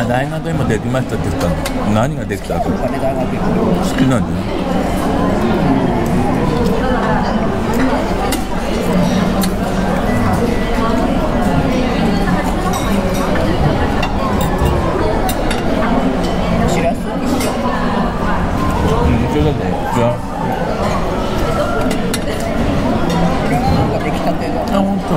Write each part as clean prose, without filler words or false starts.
大学今できましたって言ったの。何ができたの？好きなんだよ。しらす？一緒だと思う。なんかできたてだ。あ、本当。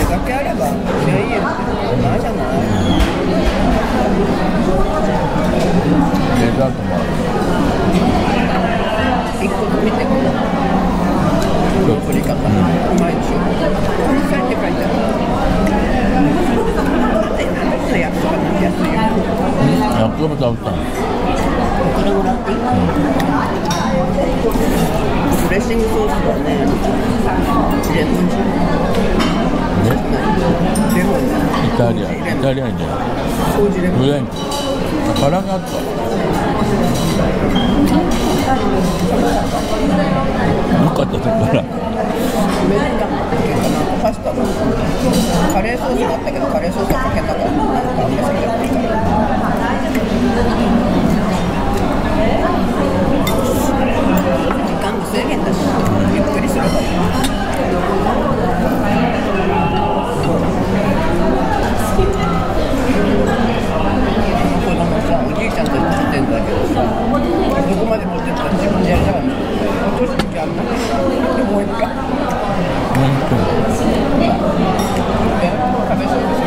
だけあれば、いやいいよってないじゃない。デザートもある。一個見てこの作り方、うまいでしょ。これ書いて書いてある。焼きそばなんて安いよ。焼きそば食べたの。これもらっていい？ドレッシングソースはね、レモン汁。レモンね。イタリアンじゃない。麹レモン。フレンチ。辛があった。よかったところ。パスタのカレーソースもあったけど、カレーソースはかけなかった。時間無制限だし、ゆっくりすればいい。これもさ、おじいちゃんと言ってんだけどさ、どこまで持ってったら自分でやりたかった。落とす時あんなでもう一回。食べそうでしょ。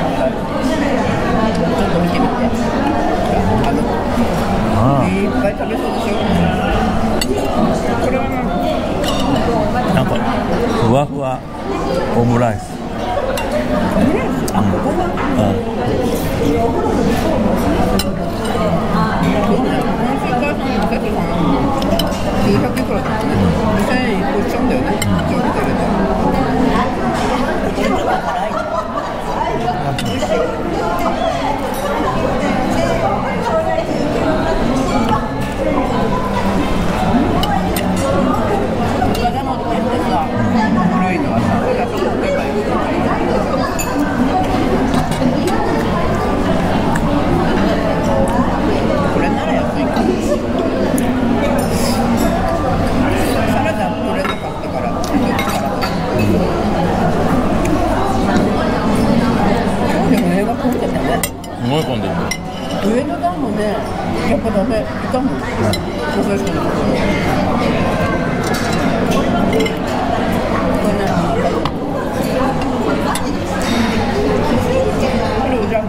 ごい混んでるんだよ。上の段もね、やっぱダメ、いたもん。そういう人も。これね、これおじゃん。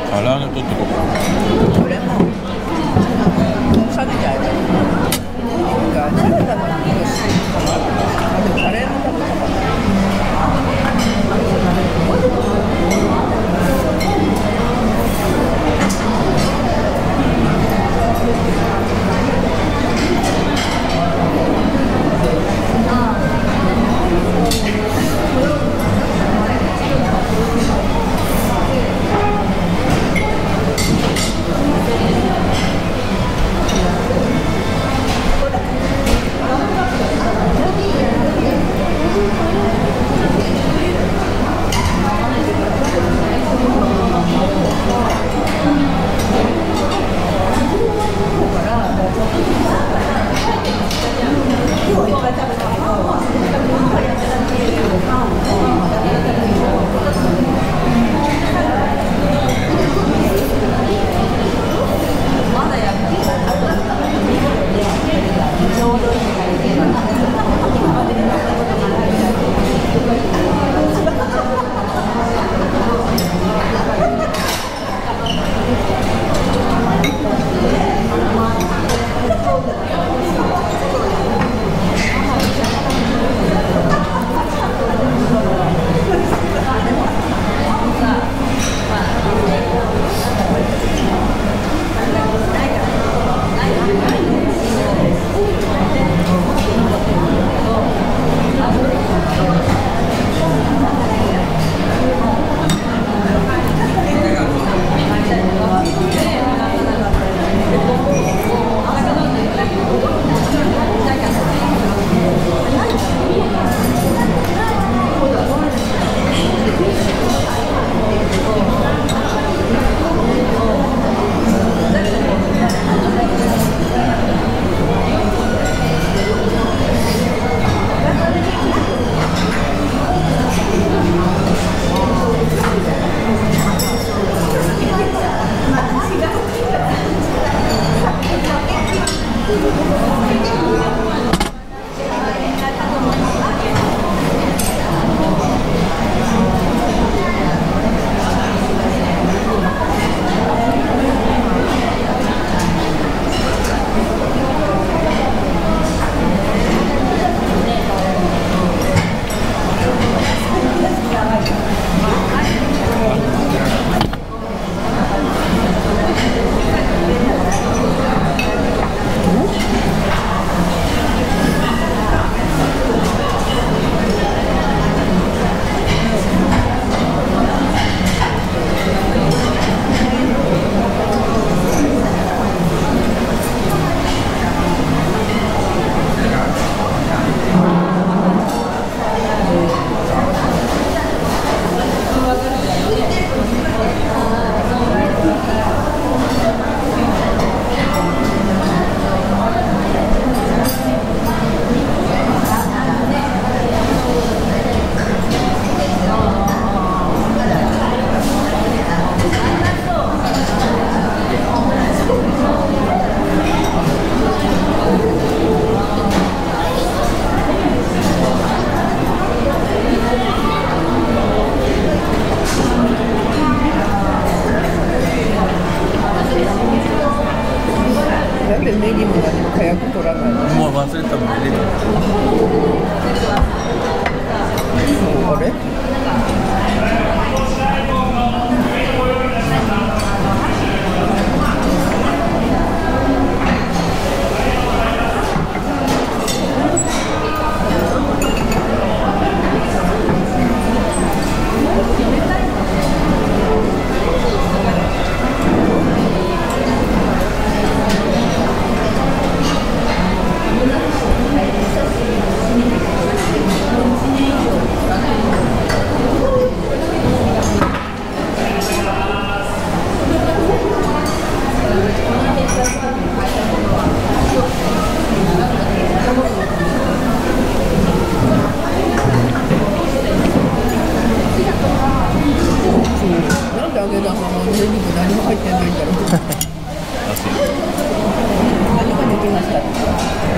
唐揚げ取ってこう。これもさびちゃう。サラダが欲しいかな。でもカレーも食べたかった。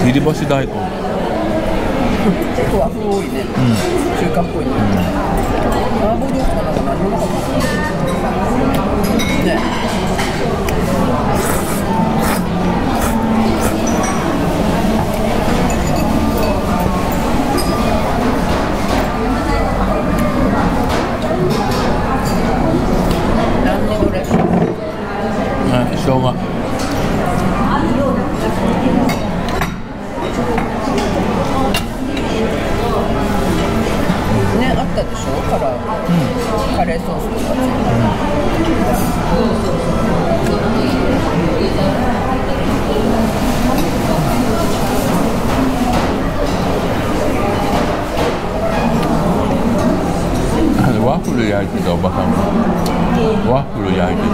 切り干し大根。結構和風多いね、中華っぽいね。麻婆豆腐とかなんか何もなかったね。何でドレッシング？生姜。ね、あったでしょ、カラーソースとかついてワッフル焼いてたおばさんがワッフル焼いてた。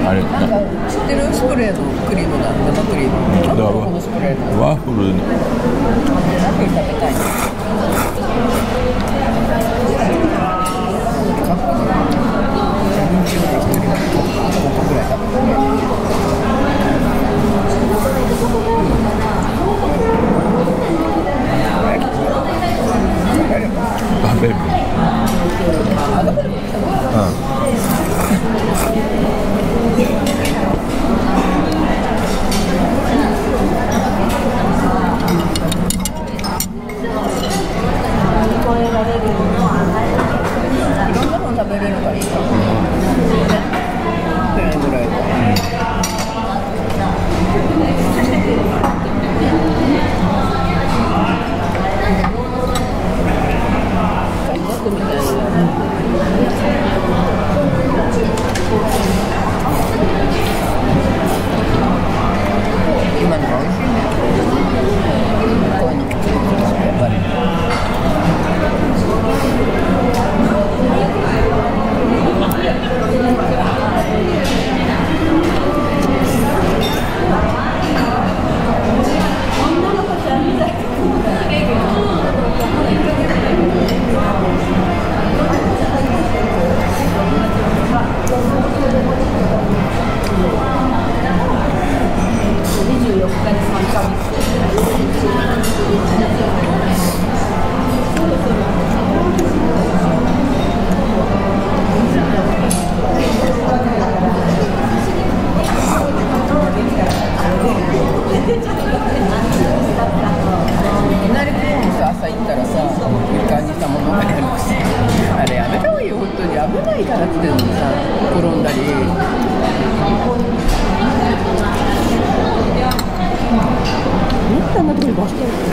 あれなんか知ってる？スプレーのクリームが生クリーム。だからこのスプレーのワッフル食べたい。食べる。いろんなもの食べれるからいいかもね。ぐらいか。みたいな。今のが美味しいね。こういうのもやっぱり。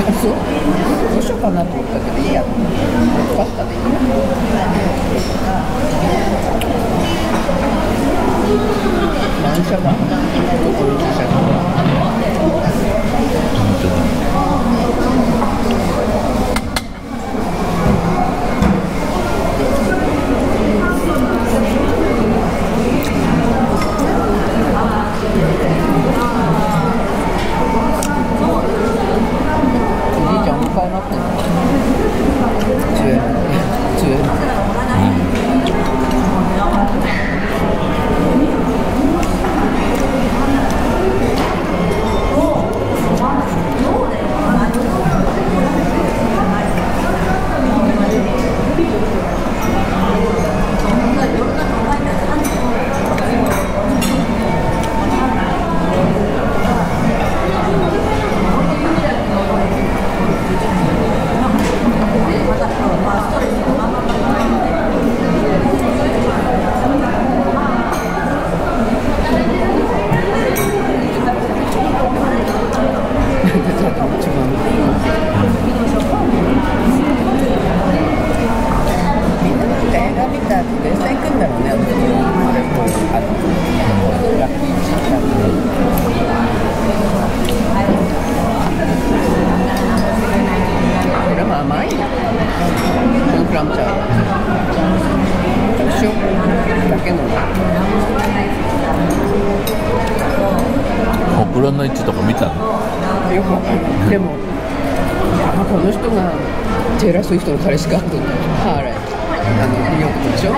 どうしようかなと思ったけどいいや。よかったね。満車だ。どこの駐車場？ほくろの位置とか見たの？よくわかんない。でもこの人がテイラー・スウィフトの彼氏かと思って、ハーレーニューヨークでしょ。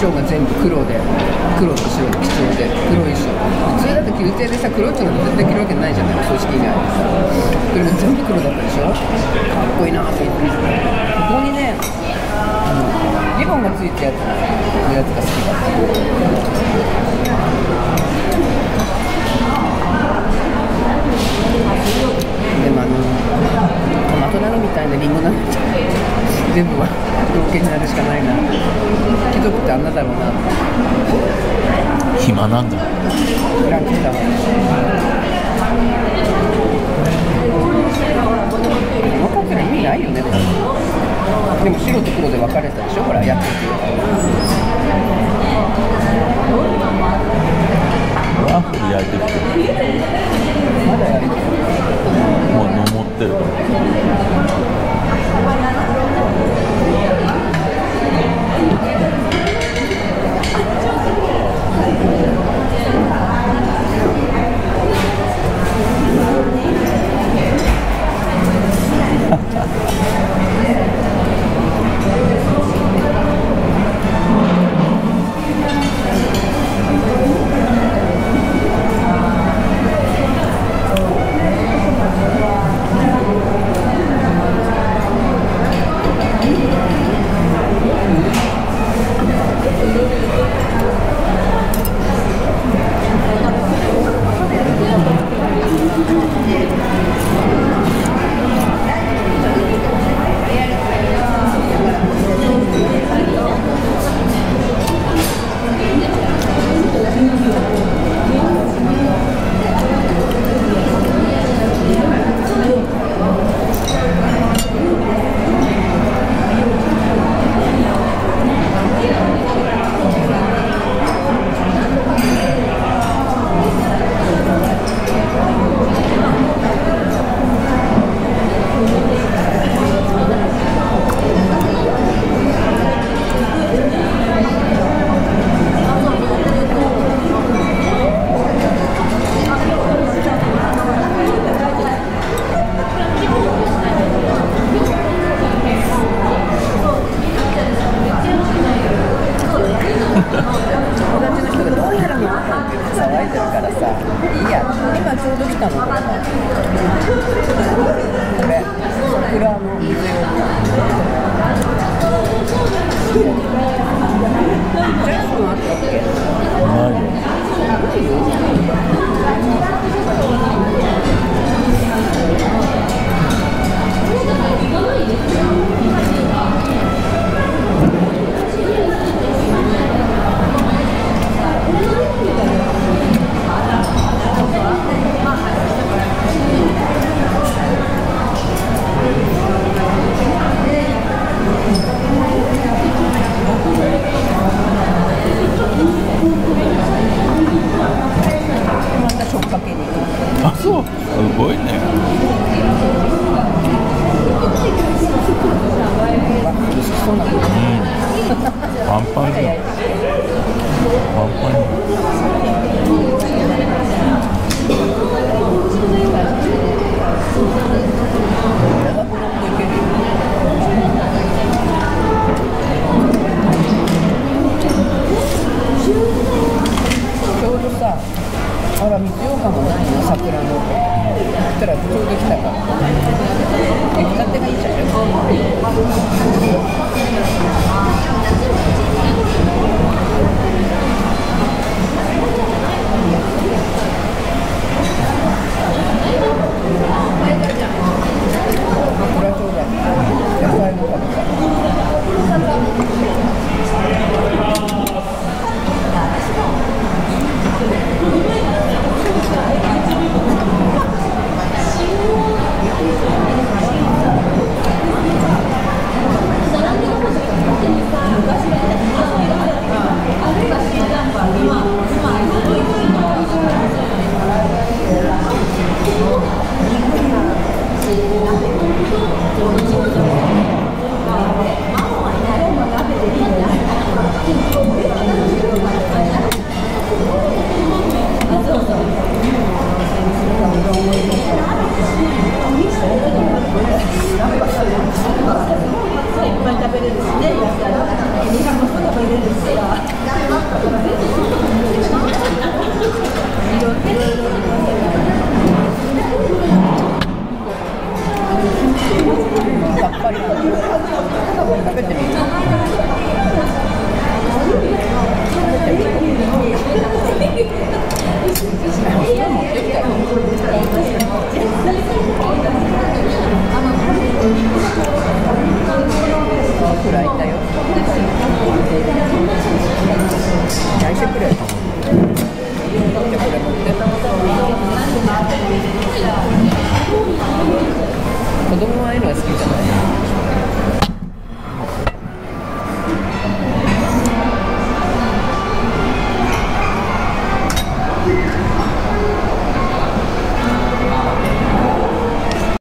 装が全部黒で、黒と白で基調で黒い衣装。普通だと宮廷でさ、黒っていうの絶対着るわけないじゃない、お葬式以外でさ。これが全部黒だったでしょ。かっこいいなと思って見てた。ここにね、リボンがついたやつが好きだった。でもトマトなのみたいなリンゴなのみたいな全部は道家になるしかないな。貴族ってあんなだろうな。暇なんだ。ランキーだわ。このカップル意味ないよね。でも白と黒で分かれたでしょ、ほらやってて。ワッフル焼いてきてまだやる。もう登ってるから。こさっぱり食べてみる。